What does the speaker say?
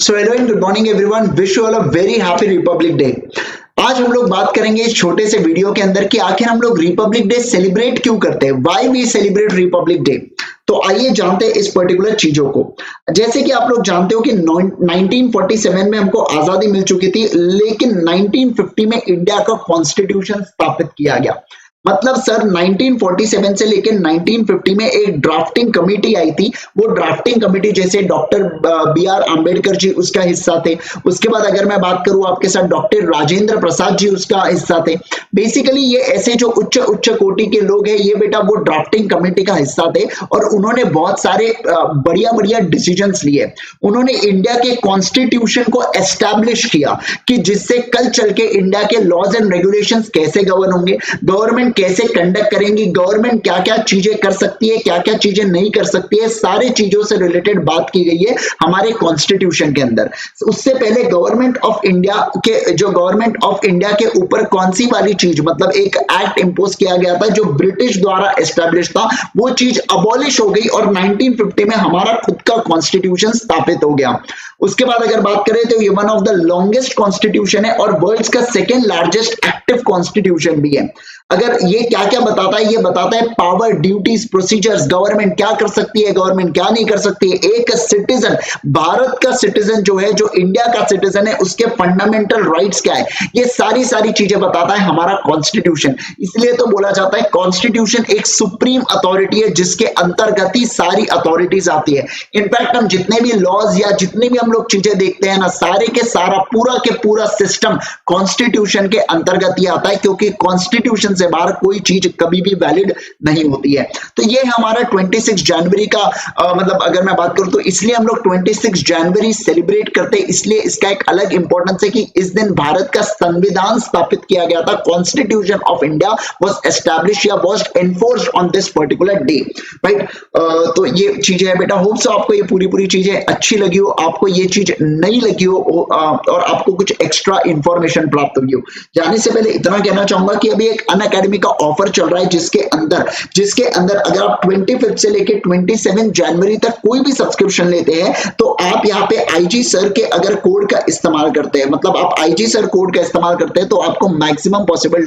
So hello and good morning everyone, wish you all a very happy Republic day. आज हम लोग बात करेंगे इस छोटे से वीडियो के अंदर कि आखिर हम लोग रिपब्लिक डे सेलिब्रेट क्यों करते हैं, why we celebrate Republic Day. तो आइए जानते हैं इस पर्टिकुलर चीजों को। जैसे कि आप लोग जानते हो कि 1947 में हमको आजादी मिल चुकी थी, लेकिन 1950 में इंडिया का कॉन्स्टिट्यूशन स्थापित किया गया। मतलब सर 1947 से लेकर 1950 में एक ड्राफ्टिंग कमेटी आई थी। वो ड्राफ्टिंग कमेटी जैसे डॉक्टर बी आर आम्बेडकर जी उसका हिस्सा थे। उसके बाद अगर मैं बात करूं आपके साथ, डॉक्टर राजेंद्र प्रसाद जी उसका हिस्सा थे। बेसिकली ये ऐसे जो उच्च उच्च कोटि के लोग हैं, ये बेटा वो ड्राफ्टिंग कमेटी का हिस्सा थे और उन्होंने बहुत सारे बढ़िया बढ़िया डिसीजंस लिए। उन्होंने इंडिया के कॉन्स्टिट्यूशन को एस्टैब्लिश किया कि जिससे कल चल के इंडिया के लॉज एंड रेगुलेशंस कैसे गवर्न होंगे, गवर्नमेंट कैसे कंडक्ट करेंगी, गवर्नमेंट क्या क्या चीजें कर सकती है, क्या क्या चीजें नहीं कर सकती है, सारे चीजों से रिलेटेड बात की गई है हमारे कॉन्स्टिट्यूशन के अंदर। उससे पहले गवर्नमेंट ऑफ इंडिया के ऊपर कौन सी वाली चीज, मतलब एक एक्ट इंपोज किया गया था जो ब्रिटिश द्वारा एस्टेब्लिश था, वो चीज अबॉलिश हो गई और 1950 में हमारा खुद का कॉन्स्टिट्यूशन स्थापित हो गया। उसके बाद अगर बात करें तो ये one of the longest constitution है और वर्ल्ड का सेकेंड लार्जेस्ट एक्टिव कॉन्स्टिट्यूशन भी है। अगर ये क्या क्या बताता है, ये बताता है पावर, ड्यूटीज, प्रोसीजर्स, गवर्नमेंट क्या कर सकती है, गवर्नमेंट क्या नहीं कर सकती है। एक सिटीजन, भारत का सिटीजन जो है, जो इंडिया का सिटीजन है, उसके फंडामेंटल राइट्स क्या है, ये सारी सारी चीजें बताता है हमारा कॉन्स्टिट्यूशन। इसलिए तो बोला जाता है कॉन्स्टिट्यूशन एक सुप्रीम अथॉरिटी है जिसके अंतर्गत ही सारी अथॉरिटीज आती है। इनफैक्ट हम जितने भी लॉज या जितनी भी हम लोग चीजें देखते हैं ना, सारे के सारा पूरा के पूरा सिस्टम कॉन्स्टिट्यूशन के अंतर्गत ही आता है, क्योंकि कॉन्स्टिट्यूशन से बाहर कोई चीज कभी भी वैलिड नहीं होती है। तो ये हमारा 26 जनवरी का मतलब अगर मैं बात करूं तो इसलिए हम लोग 26 जनवरी सेलिब्रेट करते हैं। इसलिए इसका एक अलग इंपॉर्टेंस है कि इस दिन भारत का संविधान स्थापित किया गया था। Constitution of India was establish या was enforced on this particular day, right. तो ये चीजें है बेटा। होप सो आपको ये पूरी चीजें अच्छी लगी हो, आपको ये चीज नहीं लगी हो और आपको कुछ एक्स्ट्रा इंफॉर्मेशन प्राप्त हुई हो। जाने से पहले इतना कहना चाहूंगा कि अभी एक अनअकैडमी का ऑफर चल रहा है जिसके अंदर अगर आप 25 से लेके 27 जनवरी तक कोई भी सब्सक्रिप्शन लेते हैं तो आप यहाँ पे आईजी सर के अगर कोड का इस्तेमाल करते हैं, मतलब आप आईजी सर कोड का इस्तेमाल करते हैं तो आपको मैक्सिमम पॉसिबल